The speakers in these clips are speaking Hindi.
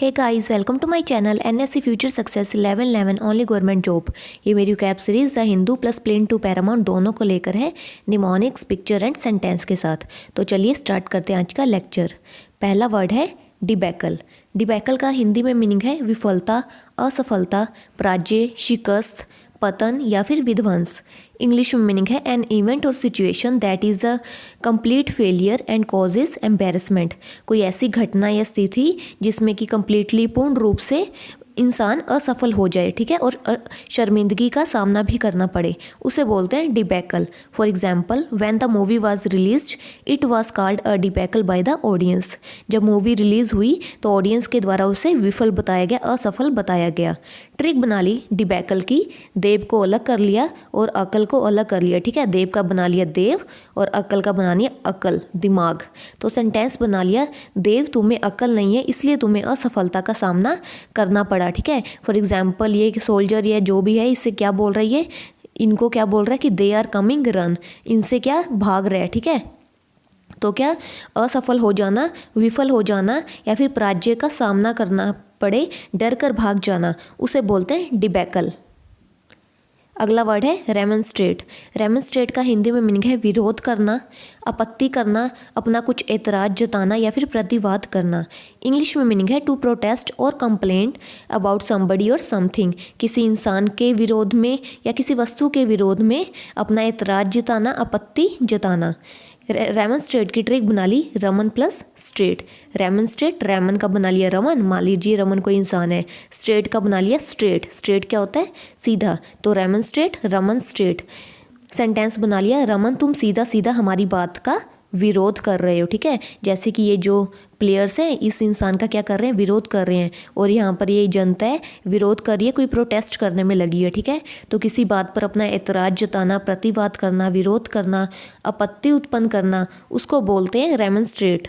Hey guys, welcome to my channel NSC future success 1111 only government job. ये मेरी cab series the Hindu plus plain to paramount दोनों को लेकर है, निमोनिक्स, पिक्चर एंड सेंटेंस के साथ। तो चलिए स्टार्ट करते हैं आज का लेक्चर। पहला वर्ड है डिबैकल। डिबैकल का हिंदी में मीनिंग है विफलता, असफलता, पराजय, शिकस्त, पतन या फिर विध्वंस। इंग्लिश में मीनिंग है एन इवेंट और situation that is a complete failure and causes embarrassment. कोई ऐसी घटना या स्थिति जिसमें कि कंप्लीटली पूर्ण रूप से इंसान असफल हो जाए, ठीक है, और शर्मिंदगी का सामना भी करना पड़े, उसे बोलते हैं debacle. For example, when the movie was released it was called a debacle by the audience. जब मूवी रिलीज हुई तो ऑडियंस के द्वारा उसे विफल बताया गया, असफल बताया गया। ट्रिक बना ली डिबैकल की, देव को अलग कर लिया और अकल को अलग कर लिया, ठीक है। देव का बना लिया देव और अकल का बना लिया अकल, दिमाग। तो सेंटेंस बना लिया, देव तुम्हें अकल नहीं है इसलिए तुम्हें असफलता का सामना करना पड़ा, ठीक है। फॉर एग्जाम्पल, ये सोल्जर या जो भी है इससे क्या बोल रही है, इनको क्या बोल रहा है कि दे आर कमिंग रन, इनसे क्या भाग रहे हैं, ठीक है। तो क्या असफल हो जाना, विफल हो जाना या फिर पराजय का सामना करना पड़े, डर कर भाग जाना, उसे बोलते हैं डिबैकल। अगला वर्ड है रेमोन्स्ट्रेट। रेमोन्स्ट्रेट का हिंदी में मीनिंग है विरोध करना, आपत्ति करना, अपना कुछ एतराज जताना या फिर प्रतिवाद करना। इंग्लिश में मीनिंग है टू प्रोटेस्ट और कंप्लेंट अबाउट समबडी और समथिंग। किसी इंसान के विरोध में या किसी वस्तु के विरोध में अपना एतराज जताना, आपत्ति जताना। रेमोन्स्ट्रेट की ट्रिक बना ली रमन प्लस स्ट्रेट। रेमोन्स्ट्रेट, रेमन का बना लिया रमन, मान लीजिए रमन कोई इंसान है, स्ट्रेट का बना लिया स्ट्रेट। स्ट्रेट क्या होता है? सीधा। तो रेमोन्स्ट्रेट, रमन, स्ट्रेट। सेंटेंस बना लिया, रमन तुम सीधा सीधा हमारी बात का विरोध कर रहे हो, ठीक है। जैसे कि ये जो प्लेयर्स हैं इस इंसान का क्या कर रहे हैं, विरोध कर रहे हैं, और यहाँ पर ये जनता है विरोध कर रही है, कोई प्रोटेस्ट करने में लगी है, ठीक है। तो किसी बात पर अपना एतराज जताना, प्रतिवाद करना, विरोध करना, आपत्ति उत्पन्न करना, उसको बोलते हैं रेमोन्स्ट्रेट।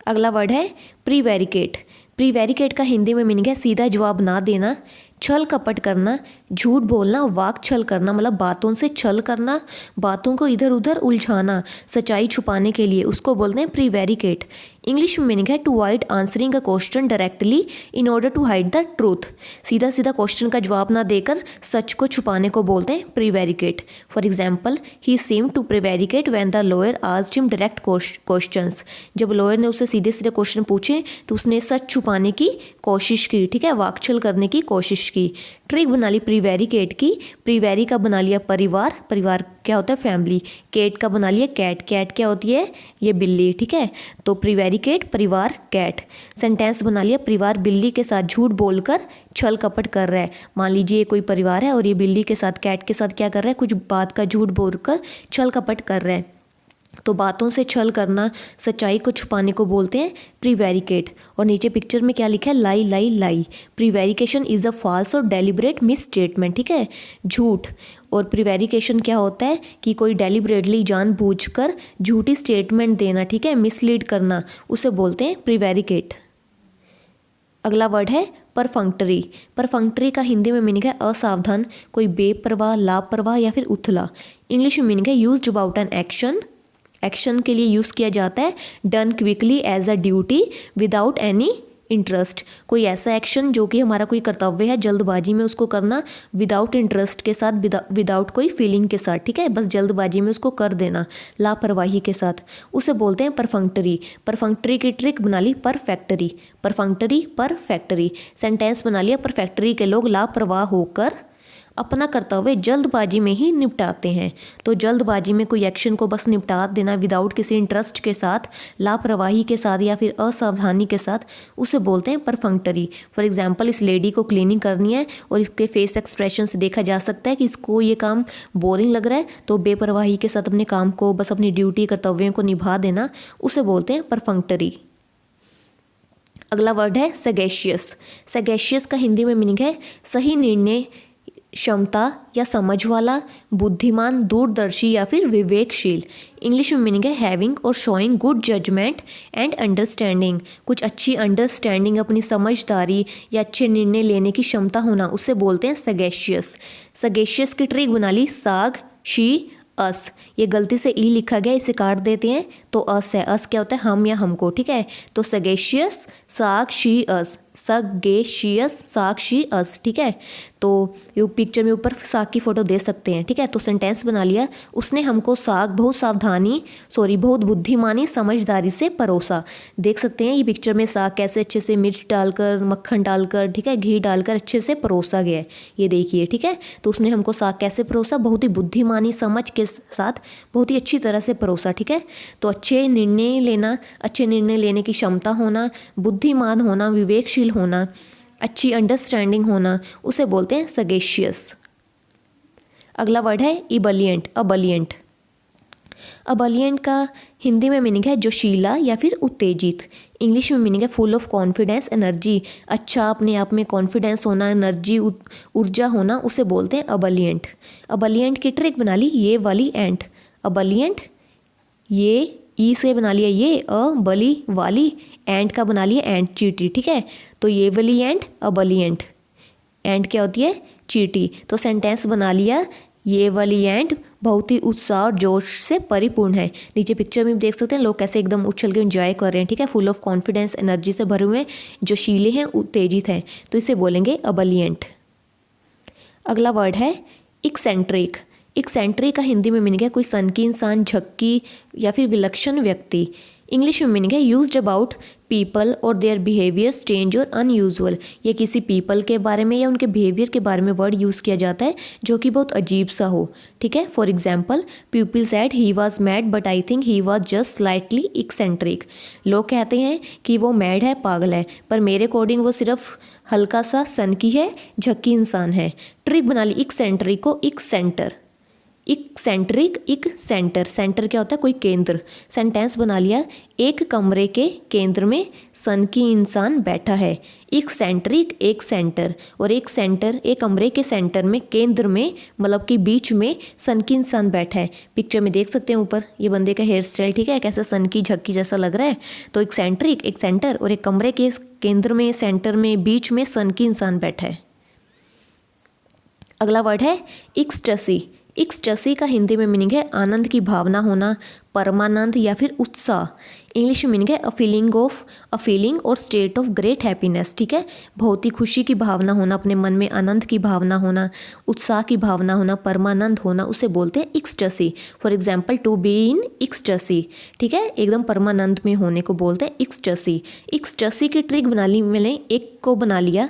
अगला वर्ड है प्रीवैरिकेट। प्रीवैरिकेट का हिंदी में मीनिंग है सीधा जवाब ना देना, छल कपट करना, झूठ बोलना, वाक छल करना, मतलब बातों से छल करना, बातों को इधर उधर उलझाना, सच्चाई छुपाने के लिए, उसको बोलते हैं प्रीवैरिकेट। इंग्लिश में मीनिंग है to avoid answering a question directly in order to hide the truth. सीधा सीधा क्वेश्चन का जवाब ना देकर सच को छुपाने को बोलते हैं prevaricate. For example, he seem to prevaricate when the lawyer asked him direct questions. जब लॉयर ने उसे सीधे सीधे क्वेश्चन पूछे तो उसने सच छुपाने की कोशिश की, ठीक है, वाकछल करने की कोशिश की। ट्रिक बना ली प्रीवैरिकेट की। प्रीवैरी का बना लिया परिवार, परिवार क्या होता है फैमिली। केट का बना लिया कैट, कैट क्या होती है, ये बिल्ली, ठीक है। तो प्रीवैरिकेट, परिवार, कैट। सेंटेंस बना लिया, परिवार बिल्ली के साथ झूठ बोलकर छल कपट कर रहा है। मान लीजिए कोई परिवार है और ये बिल्ली के साथ, कैट के साथ क्या कर रहा है, कुछ बात का झूठ बोलकर छल कपट कर रहा है। तो बातों से छल करना, सच्चाई को छुपाने को बोलते हैं प्रीवैरिकेट। और नीचे पिक्चर में क्या लिखा है, लाई लाई लाई। प्रीवैरिकेशन इज़ अ फॉल्स और डेलिब्रेट मिस स्टेटमेंट, ठीक है, झूठ। और प्रीवैरिकेशन क्या होता है कि कोई डेलिब्रेटली जानबूझकर झूठी स्टेटमेंट देना, ठीक है, मिसलीड करना, उसे बोलते हैं प्रीवैरिकेट। अगला वर्ड है परफंक्टरी। परफंक्टरी का हिंदी में मीनिंग है असावधान, कोई बेपरवाह, लापरवाह या फिर उथला। इंग्लिश में मीनिंग है used about an action, action के लिए यूज़ किया जाता है, done quickly as a duty without any interest. कोई ऐसा एक्शन जो कि हमारा कोई कर्तव्य है, जल्दबाजी में उसको करना, विदाउट इंटरेस्ट के साथ, विदाउट कोई फीलिंग के साथ, ठीक है, बस जल्दबाजी में उसको कर देना, लापरवाही के साथ, उसे बोलते हैं परफंक्टरी। परफंक्टरी की ट्रिक बना ली परफेक्टरी। परफंक्टरी, परफेक्टरी। सेंटेंस बना लिया, परफेक्टरी के लोग लापरवाह होकर अपना कर्तव्य जल्दबाजी में ही निपटाते हैं। तो जल्दबाजी में कोई एक्शन को बस निपटा देना विदाउट किसी इंटरेस्ट के साथ, लापरवाही के साथ या फिर असावधानी के साथ, उसे बोलते हैं परफंक्टरी। फॉर एग्जांपल, इस लेडी को क्लीनिंग करनी है और इसके फेस एक्सप्रेशन से देखा जा सकता है कि इसको ये काम बोरिंग लग रहा है, तो बेपरवाही के साथ अपने काम को, बस अपनी ड्यूटी, कर्तव्यों को निभा देना, उसे बोलते हैं परफंक्टरी। अगला वर्ड है सगेशियस। सगेशियस का हिंदी में मीनिंग है सही निर्णय क्षमता या समझ वाला, बुद्धिमान, दूरदर्शी या फिर विवेकशील। इंग्लिश में मीनिंग है हैविंग और showing good judgement and understanding. कुछ अच्छी अंडरस्टैंडिंग, अपनी समझदारी या अच्छे निर्णय लेने की क्षमता होना, उसे बोलते हैं सगेशियस। सगेशियस की ट्रिक बना ली साग, शी, अस, ये गलती से ई लिखा गया, इसे काट देते हैं तो अस है। अस क्या होता है? हम या हमको, ठीक है। तो सगेशियस साक्षी अस, सगेशियस साक्षी अस, ठीक है। तो ये पिक्चर में ऊपर साग की फोटो दे सकते हैं, ठीक है। तो सेंटेंस बना लिया, उसने हमको साग बहुत बुद्धिमानी समझदारी से परोसा। देख सकते हैं ये पिक्चर में साग कैसे अच्छे से मिर्च डालकर, मक्खन डालकर, ठीक है, घी डालकर अच्छे से परोसा गया है, ये देखिए, ठीक है। तो उसने हमको साग कैसे परोसा? बहुत ही बुद्धिमानी समझ के साथ बहुत ही अच्छी तरह से परोसा, ठीक है। तो अच्छे निर्णय लेने की क्षमता होना, बुद्धिमान होना, विवेकशील होना, अच्छी अंडरस्टैंडिंग होना, उसे बोलते हैं सगेशियस। अगला वर्ड है इबलियंट, अबलियंट। अबलियंट का हिंदी में मीनिंग है जोशीला या फिर उत्तेजित। इंग्लिश में मीनिंग है फुल ऑफ कॉन्फिडेंस, एनर्जी, अच्छा अपने आप में कॉन्फिडेंस होना, एनर्जी, ऊर्जा होना, उसे बोलते हैं अबलियंट। अबलियंट की ट्रिक बना ली ये वाली एंट। अबलियंट, ये ई से बना लिया ये, बली वाली, एंट का बना लिया एंट, चीटी, ठीक है। तो ये वाली एंट, अबलियंट। एंट क्या होती है? चीटी। तो सेंटेंस बना लिया, ये वाली एंट बहुत ही उत्साह और जोश से परिपूर्ण है। नीचे पिक्चर में देख सकते हैं लोग कैसे एकदम उछल के एंजॉय कर रहे हैं, ठीक है। फुल ऑफ कॉन्फिडेंस, एनर्जी से भरे हुए हैं, जोशीले हैं, उत्तेजित हैं, तो इसे बोलेंगे अबलियंट। अगला वर्ड है इक्सेंट्रिक। इक्सेंट्रिक का हिंदी में मीनिंग है कोई सनकी इंसान, झक्की या फिर विलक्षण व्यक्ति। इंग्लिश में मीनिंग है यूज्ड अबाउट पीपल और देयर बिहेवियर स्ट्रेंज और अनयूजुअल। ये किसी पीपल के बारे में या उनके बिहेवियर के बारे में वर्ड यूज़ किया जाता है जो कि बहुत अजीब सा हो, ठीक है। For example, people said he was mad but I think he was just slightly eccentric. लोग कहते हैं कि वो मैड है, पागल है, पर मेरे अकॉर्डिंग वो सिर्फ हल्का सा सनकी है, झक्की इंसान है। ट्रिक बना ली इक्सेंट्रिक को इक सेंटर। इक्सेंट्रिक, इक सेंटर, सेंटर क्या होता है? कोई केंद्र। सेंटेंस बना लिया, एक कमरे के केंद्र में सनकी इंसान बैठा है। इक्सेंट्रिक, एक सेंटर, और एक सेंटर, एक कमरे के सेंटर में, केंद्र में, मतलब कि बीच में सनकी इंसान बैठा है। पिक्चर में देख सकते हैं ऊपर ये बंदे का हेयर स्टाइल, ठीक है, कैसा सनकी झक्की जैसा लग रहा है। तो इक्सेंट्रिक, एक सेंटर, और एक कमरे के केंद्र में, सेंटर में, बीच में सनकी इंसान बैठा है। अगला वर्ड है इक्सटसी। इक्सटसी का हिंदी में मीनिंग है आनंद की भावना होना, परमानंद या फिर उत्साह। इंग्लिश में मीनिंग है अ फीलिंग और स्टेट ऑफ ग्रेट हैप्पीनेस, ठीक है। बहुत ही खुशी की भावना होना, अपने मन में आनंद की भावना होना, उत्साह की भावना होना, परमानंद होना, उसे बोलते हैं ecstasy. For example, to be in ecstasy, ठीक है, एकदम परमानंद में होने को बोलते हैं इक्सटसी। इक्सटसी की ट्रिक बना ली मैंने, एक को बना लिया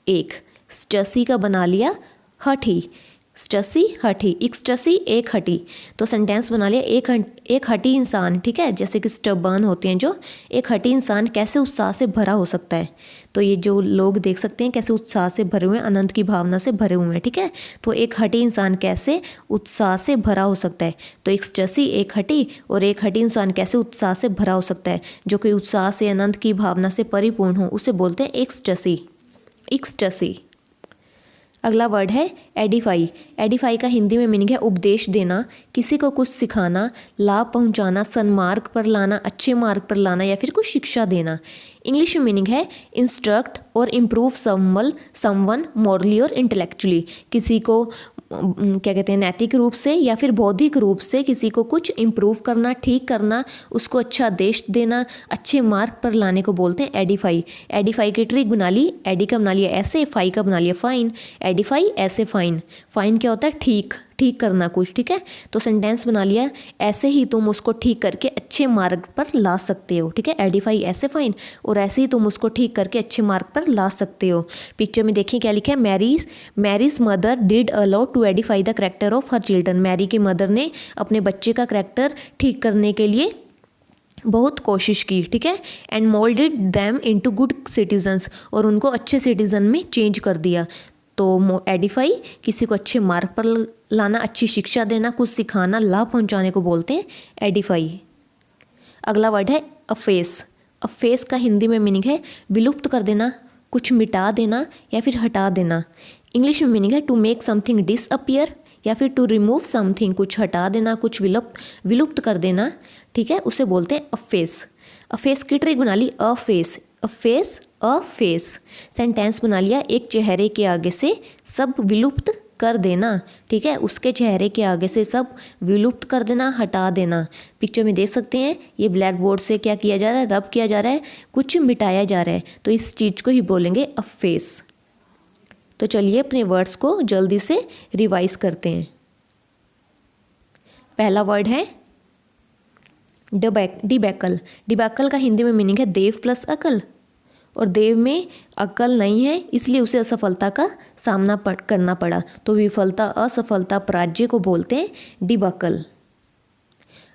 एक, स्टसी का बना लिया हठी, स्टसी हठी, इक्सटसी एक हठी। तो सेंटेंस बना लिया, एक हठी इंसान, ठीक है, जैसे कि स्टबर्न होते हैं जो, एक हठी इंसान कैसे उत्साह से भरा हो सकता है। तो ये जो लोग देख सकते हैं कैसे उत्साह से भरे हुए हैं, आनंद की भावना से भरे हुए हैं, ठीक है। तो एक हठी इंसान कैसे उत्साह से भरा हो सकता है। तो इक्सटसी एक हठी, और एक हठी इंसान कैसे उत्साह से भरा हो सकता है, जो कि उत्साह से, आनंद की भावना से परिपूर्ण हो, उसे बोलते हैं एक्सटसी, इक्सटसी। अगला वर्ड है एडिफाई। एडिफाई का हिंदी में मीनिंग है उपदेश देना, किसी को कुछ सिखाना, लाभ पहुंचाना, सन्मार्ग पर लाना, अच्छे मार्ग पर लाना, या फिर कुछ शिक्षा देना। इंग्लिश में मीनिंग है इंस्ट्रक्ट और इम्प्रूव समवन मॉरली और इंटेलेक्चुअली। किसी को क्या कहते हैं, नैतिक रूप से या फिर बौद्धिक रूप से किसी को कुछ इम्प्रूव करना, ठीक करना, उसको अच्छा आदेश देना, अच्छे मार्ग पर लाने को बोलते हैं एडिफाई। एडिफाई की ट्रिक बना ली, एडी का बना लिया ऐसे, फाई का बना लिया फाइन। एडिफाई ऐसे फाइन, फाइन क्या होता है? ठीक करना कुछ, ठीक है। तो सेंटेंस बना लिया, ऐसे ही तुम उसको ठीक करके अच्छे मार्ग पर ला सकते हो, ठीक है। एडिफाई ऐसे फाइन, और ऐसे ही तुम उसको ठीक करके अच्छे मार्ग पर ला सकते हो। पिक्चर में देखिए क्या लिखा है, Mary's mother did a lot to edify the character of her children. Mary की मदर ने अपने बच्चे का करेक्टर ठीक करने के लिए बहुत कोशिश की, ठीक है। And moulded them into good citizens, और उनको अच्छे सिटीजन में चेंज कर दिया। तो एडिफाई किसी को अच्छे मार्ग पर लाना, अच्छी शिक्षा देना, कुछ सिखाना, लाभ पहुंचाने को बोलते हैं एडिफाई। अगला वर्ड है अफेस। अफेस का हिंदी में मीनिंग है विलुप्त कर देना, कुछ मिटा देना या फिर हटा देना। इंग्लिश में मीनिंग है टू मेक समथिंग डिसअपियर या फिर टू रिमूव समथिंग, कुछ हटा देना, कुछ विलुप्त कर देना, ठीक है, उसे बोलते हैं अफेस। अफेस की ट्रिक बना ली अफेस, अफेस अ फेस। सेंटेंस बना लिया, एक चेहरे के आगे से सब विलुप्त कर देना, ठीक है, उसके चेहरे के आगे से सब विलुप्त कर देना, हटा देना। पिक्चर में देख सकते हैं ये ब्लैक बोर्ड से क्या किया जा रहा है, रब किया जा रहा है, कुछ मिटाया जा रहा है, तो इस चीज़ को ही बोलेंगे अफेस। तो चलिए अपने वर्ड्स को जल्दी से रिवाइज करते हैं। पहला वर्ड है डिबैकल। डिबैकल का हिंदी में मीनिंग है देव प्लस अकल, और देव में अकल नहीं है इसलिए उसे असफलता का सामना करना पड़ा, तो विफलता, असफलता, पराजय को बोलते हैं डिबैकल।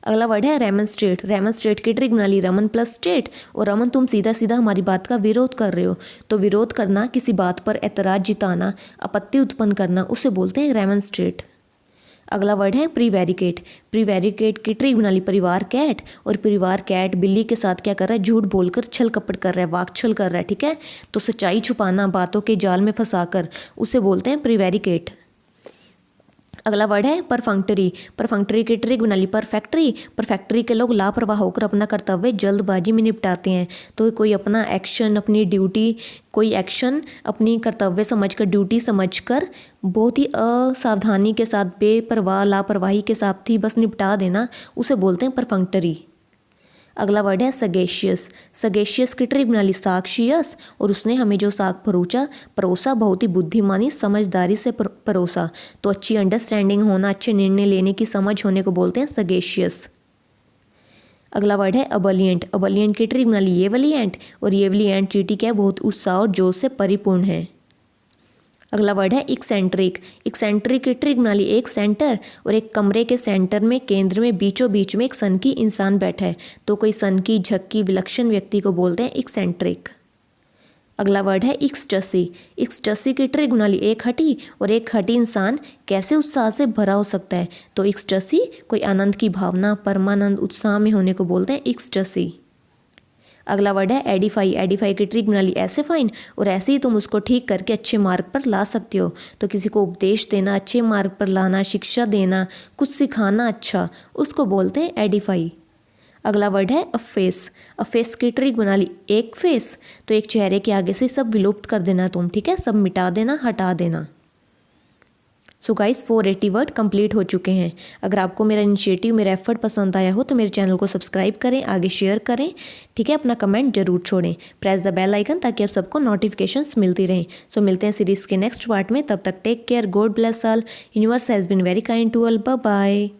अगला वर्ड है रेमनस्ट्रेट। रेमनस्ट्रेट की ट्रिक बना ली रमन प्लस स्ट्रेट, और रमन तुम सीधा सीधा हमारी बात का विरोध कर रहे हो, तो विरोध करना, किसी बात पर ऐतराज जिताना, आपत्ति उत्पन्न करना, उसे बोलते हैं रेमनस्ट्रेट। अगला वर्ड है प्रीवैरिकेट। प्रीवैरिकेट की ट्रिक बना ली परिवार कैट, और परिवार कैट बिल्ली के साथ क्या कर रहा है, झूठ बोलकर छल कपट कर रहा है, वाक छल कर रहा है, ठीक है, तो सच्चाई छुपाना, बातों के जाल में फंसाकर, उसे बोलते हैं प्रीवैरिकेट। अगला वर्ड है परफंक्टरी। परफंक्टरी की ट्रिक बना ली परफेक्टरी। परफेक्टरी के लोग लापरवाह होकर अपना कर्तव्य जल्दबाजी में निपटाते हैं, तो कोई अपना एक्शन, अपनी ड्यूटी, कोई एक्शन अपनी कर्तव्य समझकर, ड्यूटी समझकर बहुत ही असावधानी के साथ, बेपरवाह, लापरवाही के साथ ही बस निपटा देना, उसे बोलते हैं परफंक्टरी। अगला वर्ड है सगेशियस। सगेशियस की ट्रिक बना ली साक्शियस, और उसने हमें जो साग परोसा बहुत ही बुद्धिमानी, समझदारी से परोसा, तो अच्छी अंडरस्टैंडिंग होना, अच्छे निर्णय लेने की समझ होने को बोलते हैं सगेशियस। अगला वर्ड है अबलियंट। अबलियंट की ट्रिक बना ली येवलियंट, और येवलियंट चींटी क्या है, बहुत उत्साह और जोश से परिपूर्ण है। अगला वर्ड है इक्सेंट्रिक। इक्सेंट्रिक की ट्रिक बना ली एक सेंटर, और एक कमरे के सेंटर में, केंद्र में, बीचों बीच में एक सनकी इंसान बैठा है, तो कोई सनकी, झक्की, विलक्षण व्यक्ति को बोलते हैं इक्सेंट्रिक। अगला वर्ड है इक्सटसी। इक्सटसी की ट्रिक बना ली एक हठी, और एक हठी इंसान कैसे उत्साह से भरा हो सकता है, तो इक्सटसी कोई आनंद की भावना, परमानंद, उत्साह में होने को बोलते हैं इक्सटसी। अगला वर्ड है एडिफाई। एडिफाई की ट्रिक बना ली ऐसे फाइन, और ऐसे ही तुम उसको ठीक करके अच्छे मार्ग पर ला सकते हो, तो किसी को उपदेश देना, अच्छे मार्ग पर लाना, शिक्षा देना, कुछ सिखाना अच्छा, उसको बोलते हैं एडिफाई। अगला वर्ड है अफेस। अफेस की ट्रिक बना ली एक फेस, तो एक चेहरे के आगे से सब विलुप्त कर देना तुम, ठीक है, सब मिटा देना, हटा देना। सो गाइस 480 वर्ड कंप्लीट हो चुके हैं। अगर आपको मेरा इनिशिएटिव, मेरा एफर्ट पसंद आया हो तो मेरे चैनल को सब्सक्राइब करें, आगे शेयर करें, ठीक है, अपना कमेंट जरूर छोड़ें, प्रेस द बेल आइकन ताकि आप सबको नोटिफिकेशंस मिलती रहें। सो मिलते हैं सीरीज़ के नेक्स्ट पार्ट में, तब तक take care, God bless all, universe has been very kind to all, bye bye.